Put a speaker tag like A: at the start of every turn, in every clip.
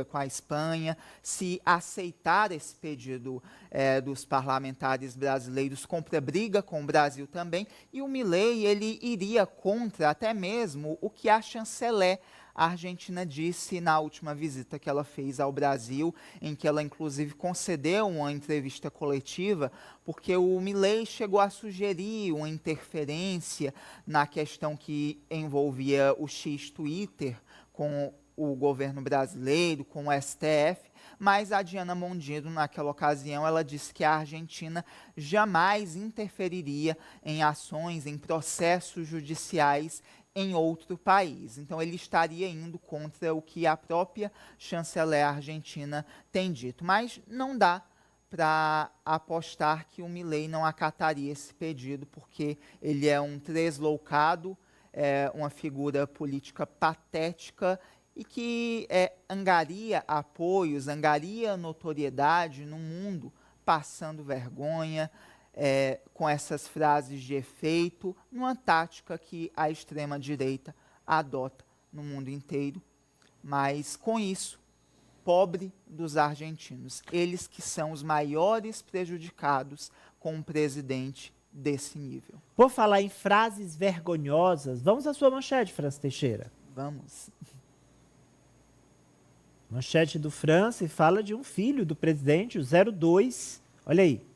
A: com a Espanha, se aceitar esse pedido dos parlamentares brasileiros, compra briga com o Brasil também, e o Milei, ele iria contra até mesmo o que a chanceler argentina disse na última visita que ela fez ao Brasil, em que ela inclusive concedeu uma entrevista coletiva, porque o Milei chegou a sugerir uma interferência na questão que envolvia o X-Twitter com o governo brasileiro, com o STF, mas a Diana Mondino, naquela ocasião, ela disse que a Argentina jamais interferiria em ações, em processos judiciais em outro país. Então, ele estaria indo contra o que a própria chanceler argentina tem dito. Mas não dá para apostar que o Milei não acataria esse pedido, porque ele é um tresloucado, uma figura política patética e que angaria apoios, angaria notoriedade no mundo, passando vergonha, com essas frases de efeito, numa tática que a extrema-direita adota no mundo inteiro. Mas, com isso, pobre dos argentinos, eles que são os maiores prejudicados com um presidente desse nível.
B: Por falar em frases vergonhosas, vamos à sua manchete, França Teixeira.
A: Vamos.
B: Manchete do France fala de um filho do presidente, o 02. Olha aí.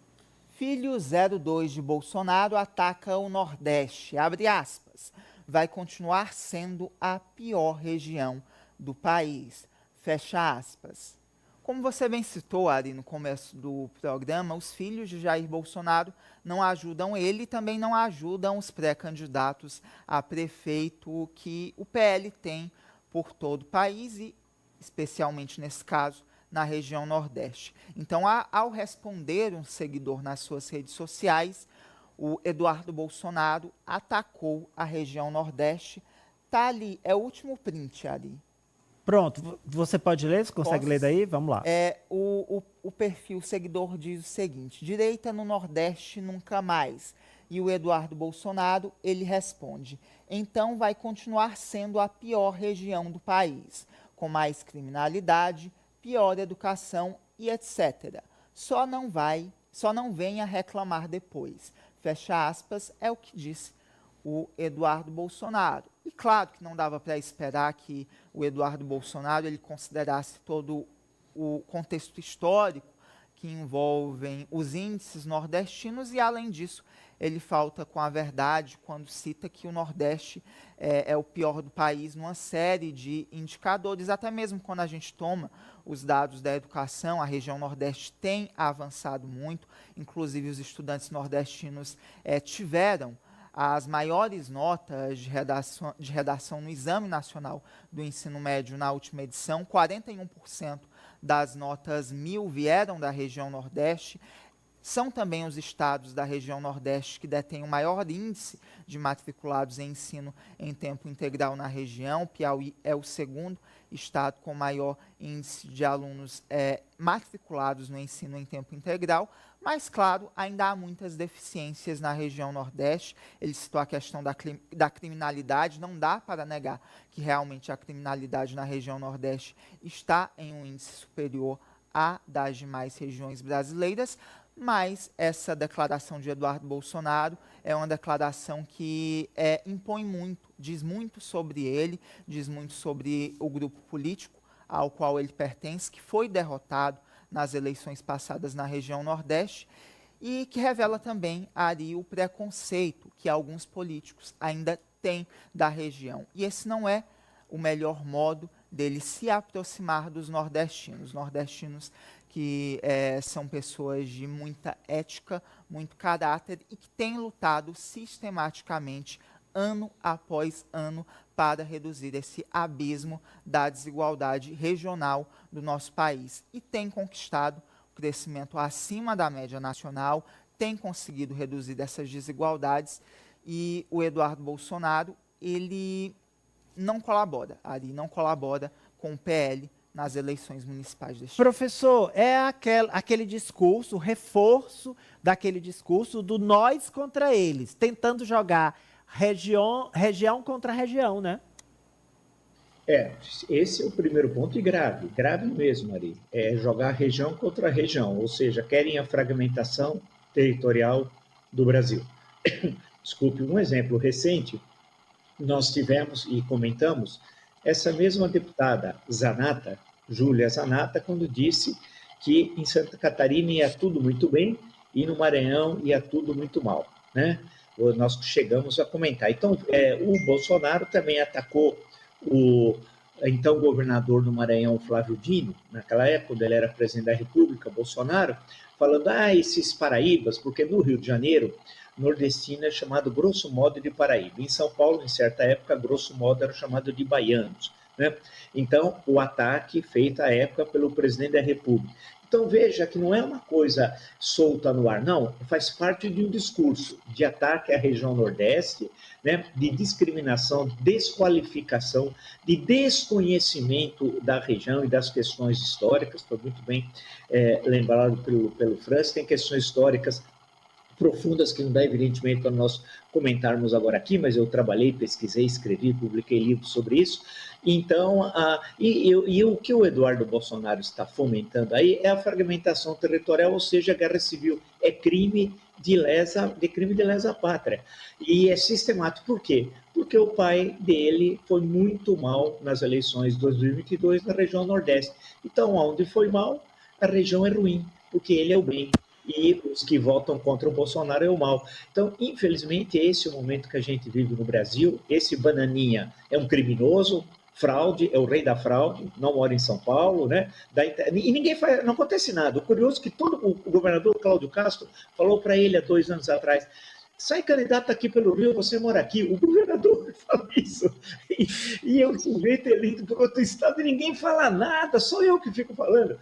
A: Filho 02 de Bolsonaro ataca o Nordeste. Abre aspas. Vai continuar sendo a pior região do país. Fecha aspas. Como você bem citou, Ari, no começo do programa, os filhos de Jair Bolsonaro não ajudam ele e também não ajudam os pré-candidatos a prefeito que o PL tem por todo o país e, especialmente nesse caso, na região Nordeste. Então, ao responder um seguidor nas suas redes sociais, o Eduardo Bolsonaro atacou a região Nordeste. Tá ali, é o último print ali.
B: Pronto, você pode ler? Você consegue ler daí? Vamos lá.
A: O perfil seguidor diz o seguinte: direita no Nordeste nunca mais. E o Eduardo Bolsonaro, ele responde: então vai continuar sendo a pior região do país, com mais criminalidade, pior educação e etc. Só não venha reclamar depois. Fecha aspas, é o que disse o Eduardo Bolsonaro. E claro que não dava para esperar que o Eduardo Bolsonaro ele considerasse todo o contexto histórico que envolvem os índices nordestinos e, além disso, ele falta com a verdade quando cita que o Nordeste é o pior do país numa série de indicadores. Até mesmo quando a gente toma os dados da educação, a região Nordeste tem avançado muito. Inclusive, os estudantes nordestinos tiveram as maiores notas de redação no Exame Nacional do Ensino Médio na última edição. 41% das notas 1000 vieram da região Nordeste. São também os estados da região Nordeste que detêm o maior índice de matriculados em ensino em tempo integral na região. Piauí é o segundo estado com maior índice de alunos matriculados no ensino em tempo integral. Mas, claro, ainda há muitas deficiências na região Nordeste. Ele citou a questão da criminalidade. Não dá para negar que realmente a criminalidade na região Nordeste está em um índice superior à das demais regiões brasileiras. Mas essa declaração de Eduardo Bolsonaro é uma declaração que impõe muito, diz muito sobre ele, diz muito sobre o grupo político ao qual ele pertence, que foi derrotado nas eleições passadas na região Nordeste, e que revela também, Ari, o preconceito que alguns políticos ainda têm da região. E esse não é o melhor modo dele se aproximar dos nordestinos. Nordestinos que são pessoas de muita ética, muito caráter e que têm lutado sistematicamente, ano após ano, para reduzir esse abismo da desigualdade regional do nosso país. E tem conquistado o crescimento acima da média nacional, tem conseguido reduzir essas desigualdades e o Eduardo Bolsonaro, ele não colabora, Ari, não colabora com o PL nas eleições municipais deste ano.
B: Professor, é aquele discurso, o reforço daquele discurso do nós contra eles, tentando jogar região contra região, né?
C: Esse é o primeiro ponto e grave, grave mesmo, Ari. É jogar região contra região, ou seja, querem a fragmentação territorial do Brasil. Desculpe, um exemplo recente, nós tivemos e comentamos essa mesma deputada Zanata, Júlia Zanata, quando disse que em Santa Catarina ia tudo muito bem e no Maranhão ia tudo muito mal, né? Nós chegamos a comentar. Então, o Bolsonaro também atacou o então governador do Maranhão, Flávio Dino, naquela época, quando ele era presidente da República, Bolsonaro, falando, esses paraíbas, porque no Rio de Janeiro, nordestino é chamado grosso modo de Paraíba. Em São Paulo, em certa época, grosso modo era chamado de baianos, né? Então, o ataque feito à época pelo presidente da República. Então, veja que não é uma coisa solta no ar, não, faz parte de um discurso de ataque à região Nordeste, né, de discriminação, desqualificação, de desconhecimento da região e das questões históricas, foi muito bem lembrado pelo Francis, tem questões históricas profundas que não dá, evidentemente, para nós comentarmos agora aqui, mas eu trabalhei, pesquisei, escrevi, publiquei livros sobre isso. Então, o que o Eduardo Bolsonaro está fomentando aí é a fragmentação territorial, ou seja, a guerra civil é crime de lesa pátria. E é sistemático. Por quê? Porque o pai dele foi muito mal nas eleições de 2022 na região Nordeste. Então, onde foi mal, a região é ruim, porque ele é o bem. E os que votam contra o Bolsonaro é o mal. Então, infelizmente, esse é o momento que a gente vive no Brasil. Esse Bananinha é um criminoso, fraude, é o rei da fraude, não mora em São Paulo, né? E ninguém faz, não acontece nada. O curioso é que o governador Cláudio Castro falou para ele há 2 anos atrás: sai candidato aqui pelo Rio, você mora aqui. O governador fala isso. E eu sujeito eleito por outro estado e ninguém fala nada, só eu que fico falando.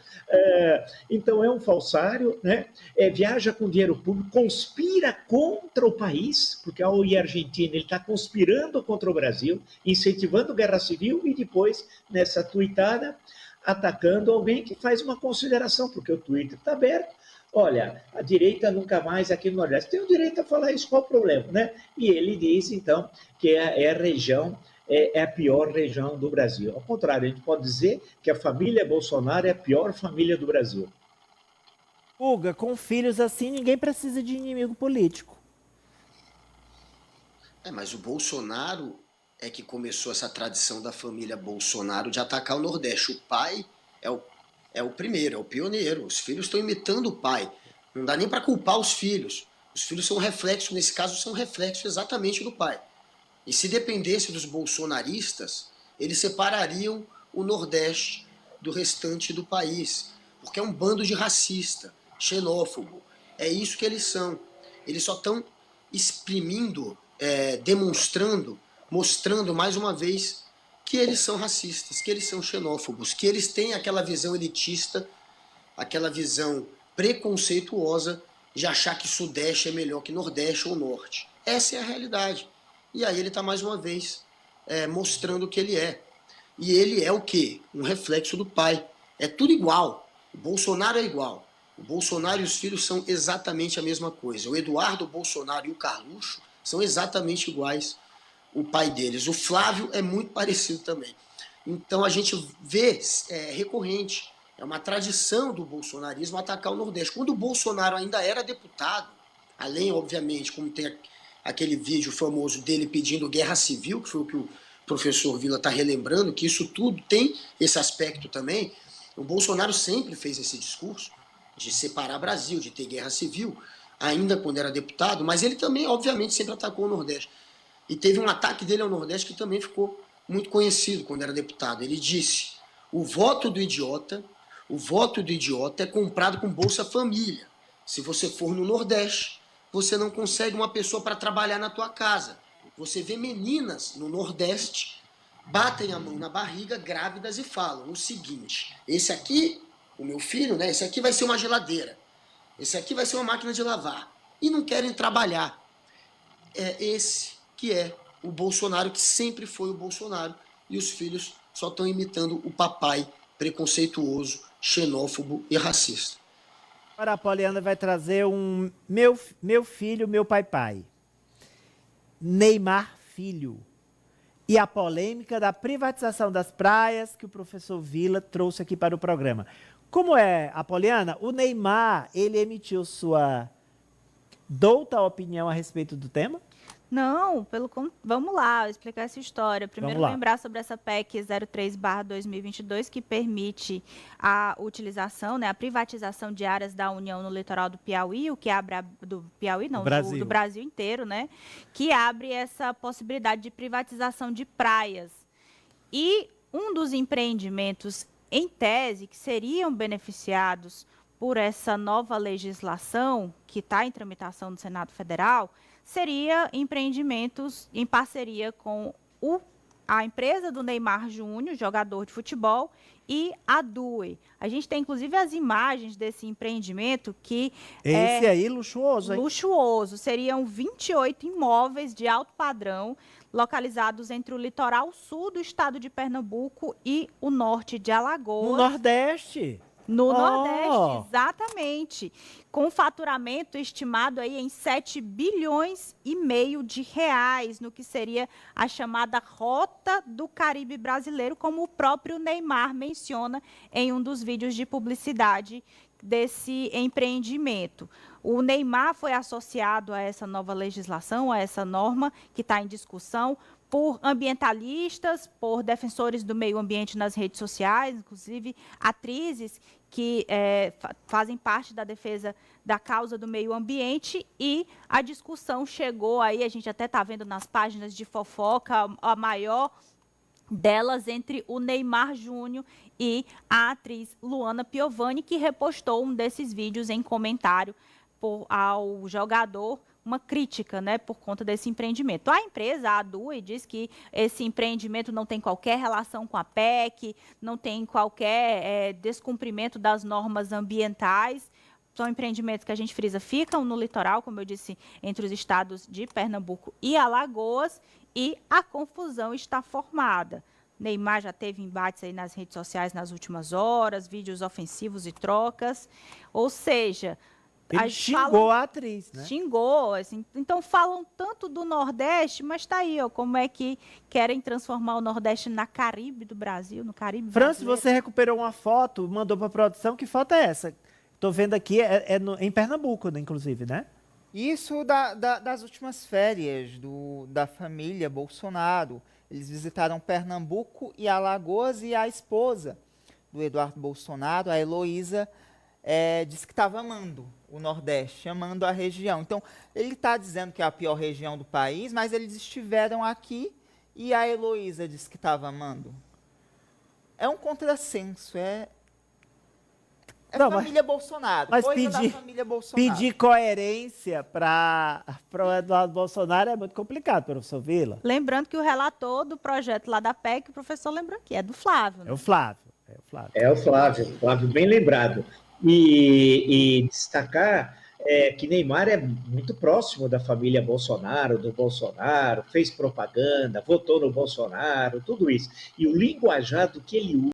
C: Então é um falsário, né? Viaja com dinheiro público, conspira contra o país, porque ao ir à Argentina ele está conspirando contra o Brasil, incentivando guerra civil e depois, nessa tuitada, atacando alguém que faz uma consideração, porque o Twitter está aberto. Olha, a direita nunca mais aqui no Nordeste. Tem o direito a falar isso, qual o problema, né? E ele diz, então, que é a região, é a pior região do Brasil. Ao contrário, a gente pode dizer que a família Bolsonaro é a pior família do Brasil.
B: Guga, com filhos assim, ninguém precisa de inimigo político.
D: Mas o Bolsonaro é que começou essa tradição da família Bolsonaro de atacar o Nordeste. O pai é o primeiro, é o pioneiro. Os filhos estão imitando o pai. Não dá nem para culpar os filhos. Os filhos são um reflexo, nesse caso, são um reflexo exatamente do pai. E se dependesse dos bolsonaristas, eles separariam o Nordeste do restante do país. Porque é um bando de racista, xenófobo. É isso que eles são. Eles só estão exprimindo, demonstrando, mostrando mais uma vez que eles são racistas, que eles são xenófobos, que eles têm aquela visão elitista, aquela visão preconceituosa de achar que Sudeste é melhor que Nordeste ou Norte. Essa é a realidade. E aí ele está mais uma vez mostrando o que ele é. E ele é o quê? Um reflexo do pai. É tudo igual. O Bolsonaro é igual. O Bolsonaro e os filhos são exatamente a mesma coisa. O Eduardo Bolsonaro e o Carluxo são exatamente iguais o pai deles. O Flávio é muito parecido também. Então a gente vê recorrente, é uma tradição do bolsonarismo atacar o Nordeste. Quando o Bolsonaro ainda era deputado, além, obviamente, como tem aquele vídeo famoso dele pedindo guerra civil, que foi o que o professor Vila está relembrando, que isso tudo tem esse aspecto também. O Bolsonaro sempre fez esse discurso de separar Brasil, de ter guerra civil, ainda quando era deputado, mas ele também, obviamente, sempre atacou o Nordeste. E teve um ataque dele ao Nordeste que também ficou muito conhecido quando era deputado. Ele disse: o voto do idiota é comprado com Bolsa Família. Se você for no Nordeste, você não consegue uma pessoa para trabalhar na tua casa. Você vê meninas no Nordeste, batem a mão na barriga, grávidas, e falam o seguinte: esse aqui, o meu filho, né? Esse aqui vai ser uma geladeira. Esse aqui vai ser uma máquina de lavar. E não querem trabalhar. É esse que é o Bolsonaro, que sempre foi o Bolsonaro, e os filhos só estão imitando o papai preconceituoso, xenófobo e racista.
B: Agora a Poliana vai trazer um meu filho, meu pai. Neymar Filho. e a polêmica da privatização das praias que o professor Vila trouxe aqui para o programa. Como é, Apoliana? O Neymar, ele emitiu sua douta opinião a respeito do tema?
E: Não, vamos lá, explicar essa história. Primeiro, lembrar sobre essa PEC 03/2022, que permite a utilização, né, a privatização de áreas da União no litoral do Piauí, o que abre do Piauí, não, do Brasil inteiro, né, que abre essa possibilidade de privatização de praias. E um dos empreendimentos, em tese, que seriam beneficiados por essa nova legislação que está em tramitação no Senado Federal, seria empreendimentos em parceria com a empresa do Neymar Júnior, jogador de futebol, e a DUI. A gente tem, inclusive, as imagens desse empreendimento que
B: Esse aí, luxuoso, hein?
E: Luxuoso. Seriam 28 imóveis de alto padrão, localizados entre o litoral sul do estado de Pernambuco e o norte de Alagoas.
B: No Nordeste?
E: No Nordeste, exatamente. Com faturamento estimado aí em 7 bilhões e meio de reais, no que seria a chamada Rota do Caribe Brasileiro, como o próprio Neymar menciona em um dos vídeos de publicidade desse empreendimento. O Neymar foi associado a essa nova legislação, a essa norma que está em discussão, por ambientalistas, por defensores do meio ambiente nas redes sociais, inclusive atrizes que fazem parte da defesa da causa do meio ambiente, e a discussão chegou aí, a gente até está vendo nas páginas de fofoca, a maior delas entre o Neymar Júnior e a atriz Luana Piovani, que repostou um desses vídeos em comentário ao jogador, uma crítica, né, por conta desse empreendimento. A empresa, a DUI, diz que esse empreendimento não tem qualquer relação com a PEC, não tem qualquer descumprimento das normas ambientais. São empreendimentos que a gente frisa ficam no litoral, como eu disse, entre os estados de Pernambuco e Alagoas, e a confusão está formada. Neymar já teve embates aí nas redes sociais nas últimas horas, vídeos ofensivos e trocas, ou seja,
B: ele xingou a atriz, né?
E: Xingou, assim. Então falam tanto do Nordeste, mas está aí, ó, como é que querem transformar o Nordeste na Caribe do Brasil, no Caribe
B: Francis,
E: brasileiro.
B: você recuperou uma foto, mandou para a produção, que foto é essa? Estou vendo aqui, em Pernambuco, né, inclusive, né?
A: Isso das últimas férias da família Bolsonaro. Eles visitaram Pernambuco e Alagoas, e a esposa do Eduardo Bolsonaro, a Heloísa, disse que estava amando o Nordeste, amando a região. Então, ele está dizendo que é a pior região do país, mas eles estiveram aqui e a Heloísa disse que estava amando. É um contrassenso,
B: Não,
A: família Bolsonaro,
B: mas
A: coisa da família Bolsonaro.
B: Pedir coerência para o Eduardo Bolsonaro é muito complicado, professor Vila.
E: Lembrando que o relator do projeto lá da PEC, o professor lembrou aqui, é do Flávio. Né?
B: É o Flávio.
C: É o Flávio, bem lembrado. E destacar que Neymar é muito próximo da família Bolsonaro, do Bolsonaro, fez propaganda, votou no Bolsonaro, tudo isso. E o linguajar do que ele usa